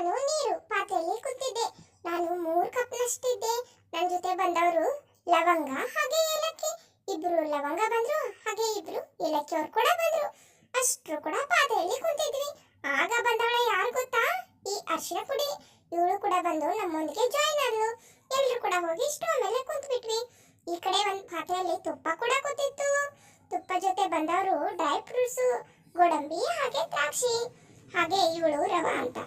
ನಾನು ನೀರು ಪಾತ್ರೆಯಲ್ಲಿ ಕೂತಿದ್ದೆ. ನಾನು 3 ಕಪ್ನಷ್ಟಿದ್ದೆ. ನನ್ನ ಜೊತೆ ಬಂದವರು ಲವಂಗ ಹಾಗೆ ಏಲಕ್ಕಿ. ಇಬ್ರು ಲವಂಗ ಬಂದ್ರು, ಹಾಗೆ ಇಬ್ರು ಏಲಕ್ಕಿ ಅವ್ರು ಕೂಡ ಬಂದ್ರು. ಅಷ್ಟ್ರು ಕೂಡ ಪಾತ್ರೆಯಲ್ಲಿ ಕೂತಿದ್ವಿ. ಆಗ ಬಂದವಳ ಯಾರು ಗೊತ್ತಾ? ಈ ಅರಿಶಿನ ಪುಡಿ. ಇವಳು ಕೂಡ ಬಂದು ನಮ್ಮೊಂದಿಗೆ ಜಾಯಿನ್ ಆದ್ಲು. ಎಲ್ರು ಕೂಡ ಹೋಗಿ ಸ್ಟವ್ ಮೇಲೆ ಕುಂತ್ಬಿಟ್ವಿ. ಈ ಕಡೆ ಒಂದು ಪಾತ್ರೆಯಲ್ಲಿ ತುಪ್ಪ ಕೂಡ ಕೂತಿತ್ತು. ತುಪ್ಪ ಜೊತೆ ಬಂದವರು ಡ್ರೈ ಫ್ರೂಟ್ಸ್, ಗೋಡಂಬಿ ಹಾಗೆ ದ್ರಾಕ್ಷಿ, ಹಾಗೆ ಇವಳು ರವಾ ಅಂತ.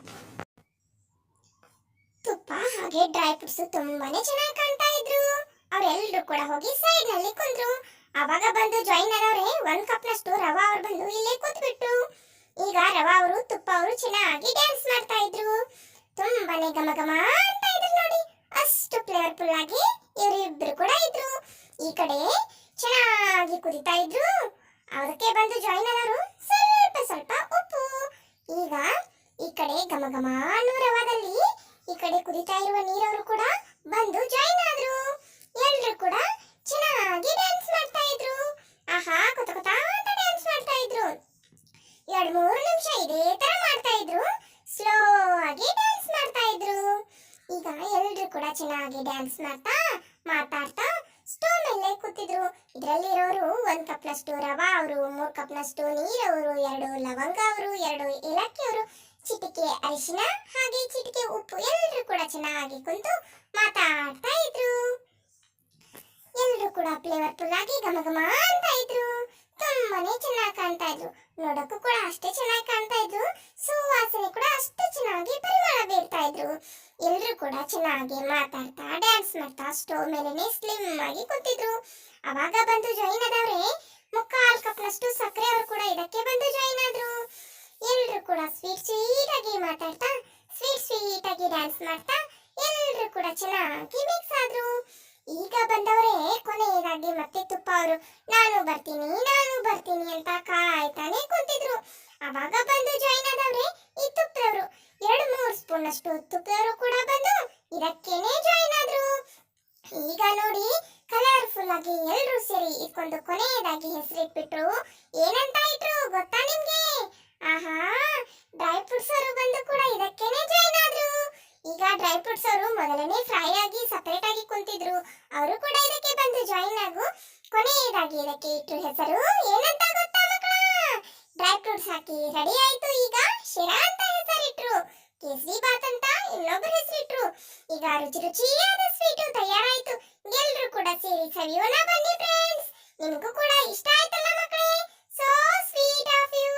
ತುಪ್ಪ ಹಾಗೆ ಡ್ರೈ ಫ್ರೂಟ್ಸ್ ತುಂಬಾನೇ ಚೆನ್ನಾಗಿ ಕಾಣ್ತಾ ಇದ್ರು. ಅವರೆಲ್ಲರೂ ಕೂಡ ಹೋಗಿ ಸೈಡ್ ನಲ್ಲಿ ಕುಂದ್ರು. ಅವಾಗ ಬಂದು ಜಾಯಿನ್ ಆದವ್ರೆ 1 ಕಪ್ನಷ್ಟು ರವಾ ಅವ್ರು ಬಂದು ಇಲ್ಲೇ ಕೂತ್ಬಿಟ್ಟು. ಈಗ ರವಾ ಅವರು ತುಪ್ಪ ಅವರು ಚೆನ್ನಾಗಿ ಡ್ಯಾನ್ಸ್ ಮಾಡ್ತಾ ಇದ್ರು. ತುಂಬಾನೇ ಘಮ ಘಮ ಅಂತ ಇದ್ರು ನೋಡಿ. ಅಷ್ಟು ಫ್ಲೇವರ್ಫುಲ್ ಆಗಿ ಇವರಿಬ್ರು ಕೂಡ ಇದ್ರು. ಈ ಕಡೆ ಚೆನ್ನಾಗಿ ಕುದಿತಾ ಇದ್ರು. ಅದಕ್ಕೆ ಬಂದು ಜಾಯಿನ್ ಆದವರು ಸ್ವಲ್ಪ ಸ್ವಲ್ಪ ಉಪ್ಪು. ಈಗ ಈ ಕಡೆ ಘಮ ಘಮ ಅನ್ನೋ ರವಾದಲ್ಲಿ ಈ ಕಡೆ ಕುದಿತಾ ಇರುವ ನೀರವರು ಕೂಡ ಬಂದು ಜಾಯಿನ್ ಆದ್ರು. ಎಲ್ರು ಕೂಡ ಚೆನ್ನಾಗಿ ಡ್ಯಾನ್ಸ್ ಮಾಡ್ತಾ ಇದ್ರು. ಆಹಾ, ಕೊತ ಕೊತ ಅಂತ ಡ್ಯಾನ್ಸ್ ಮಾಡ್ತಾ ಇದ್ರು. 2-3 ನಿಮಿಷ ಇದೇ ತರ ಮಾಡ್ತಾ ಇದ್ರು. ಸ್ಲೋ ಆಗಿ ಡ್ಯಾನ್ಸ್ ಮಾಡ್ತಾ ಇದ್ರು. ಈಗ ಎಲ್ರು ಕೂಡ ಚೆನ್ನಾಗಿ ಡ್ಯಾನ್ಸ್ ಮಾಡ್ತಾ ಮಾತಾಡ್ತಾ ಸ್ಟವ್ ಮೇಲೆ ಕೂತಿದ್ರು. ಇದರಲ್ಲಿ ಇರೋರು 1 ಕಪ್ನಷ್ಟು ರವಾ ಅವರು, 3 ಕಪ್ನಷ್ಟು ನೀರವರು, 2 ಲವಂಗ ಅವರು, 2 ಏಲಕ್ಕಿ ಅವರು, ಚಿಟಿಕೆ ಅರಿಶಿನ ಹಾಗೆ ಚಿಟಿಕೆ ಉಪ್ಪು. ಎಲ್ರು ಕೂಡ ಚೆನ್ನಾಗಿ ಕುಂತು ಮಾತಾಡ್ತಾ ಇದ್ರು. ಎಲ್ರು ಕೂಡ ಫ್ಲೇವರ್ಫುಲ್ ಆಗಿ ಘಮ ಘಮ ಅಂತ ಇದ್ರು. ತುಂಬಾನೇ ಚೆನ್ನಾಗಿ ಕಾಣ್ತಾ ಇದ್ರು. ನೋಡಕ್ಕೂ ಕೂಡ ಅಷ್ಟೇ ಚೆನ್ನಾಗಿ ಕಾಣ್ತಾ ಇದ್ರು. ಸುವಾಸನೆ ಕೂಡ ಅಷ್ಟೇ ಚೆನ್ನಾಗಿ ಪರಿಮಳ ಬೀರ್ತಾ ಇದ್ರು. ಎಲ್ರು ಕೂಡ ಚೆನ್ನಾಗಿ ಮಾತಾಡ್ತಾ ಡ್ಯಾನ್ಸ್ ಮಾಡ್ತಾ ಸ್ಟವ್ ಮೇಲೆನೆ ಸ್ಲಿಮ್ ಆಗಿ ಕೂತಿದ್ರು. ಅವಾಗ ಬಂದು ಜಾಯಿನ್ ಆದವ್ರೆ 3/4 ಕಪ್ನಷ್ಟು ಸಕ್ಕರೆ ಅವರು ಕೂಡ ಇದಕ್ಕೆ ಬಂದು ಜಾಯಿನ್ ಆದ್ರು. ಎಲ್ರು ಕೂಡ ಸ್ವೀಟ್ ಆಗಿ ಮಾತಾಡ್ತಾ ಸ್ವೀಟ್ ಆಗಿ ಡ್ಯಾನ್ಸ್ ಮಾಡ್ತಾ ಎಲ್ರು ಕೂಡ ಚೆನ್ನಾಗಿ ಮಿಕ್ಸ್ ಆದ್ರು. ಈಗ ಬಂದವರೇ ಕೊನೆಯದಾಗಿ ಮತ್ತೆ ತುಪ್ಪ ಅವರು ನಾನು ಬರ್ತೀನಿ ಅಂತ ಕಾಯ್ತಾನೆ ಕೂತಿದ್ರು. ಅವಾಗ ಬಂದು ಜಾಯಿನ್ ಆದವ್ರೆ ಈ ತುಪ್ಪದವರು 2-3 ಸ್ಪೂನ್ ತುಪ್ಪದವರು ಕೂಡ ಬಂದು ಇದಕ್ಕೇನೆ ಜಾಯಿನ್ ಆದ್ರು. ಈಗ ನೋಡಿ, ಕಲರ್ಫುಲ್ ಆಗಿ ಎಲ್ಲರೂ ಸೇರಿ ಇದಕ್ಕೊಂದು ಕೊನೆಯದಾಗಿ ಹೆಸರಿಟ್ಬಿಟ್ರು. ಏನಂತ ಇಟ್ರು ಗೊತ್ತಾ ನಿಮ್ಗೆ? ಆಹಾ, ಡ್ರೈ ಫ್ರೂಟ್ಸ್ ಅವರು ಬಂದು ಕೂಡ ಇದಕ್ಕೇನೆ ಜಾಯಿನ್ ಆದ್ರು. ಈಗ ಡ್ರೈ ಫ್ರೂಟ್ಸ್ ಅವರು ಮೊದಲನೇ ಫ್ರೈ ಆಗಿ ಸಪರೇಟ್ ಆಗಿ ಕುಂತಿದ್ರು. ಅವರು ಕೂಡ ಇದಕ್ಕೆ ಬಂದು ಜಾಯಿನ್ ಆಗು. ಕೊನೆಯದಾಗಿ ಇದಕ್ಕೆ ಇಟ್ರು ಹೆಸರು ಏನಂತ ಗೊತ್ತಾ ಮಕ್ಕಳ? ಡ್ರೈ ಫ್ರೂಟ್ಸ್ ಹಾಕಿ ರೆಡಿ ಆಯ್ತು. ಈಗ ಶಿರಾ ಅಂತ ಹೆಸರಿಟ್ರು. ಕೇಸರಿ ಬಾತ್ ಅಂತ ಇನ್ನೊಬ್ಬರು ಹೆಸರಿಟ್ರು. ಈಗ ರುಚಿಯಾದ ಸ್ವೀಟು ತಯಾರಾಯ್ತು. ಎಲ್ರು ಕೂಡ ಸೇರಿ ಸವಿಯೋಣ ಬನ್ನಿ ಫ್ರೆಂಡ್ಸ್. ನಿಮಗೂ ಕೂಡ ಇಷ್ಟ ಆಯ್ತಲ್ಲ ಮಕ್ಕಳೇ? So sweet. Of you.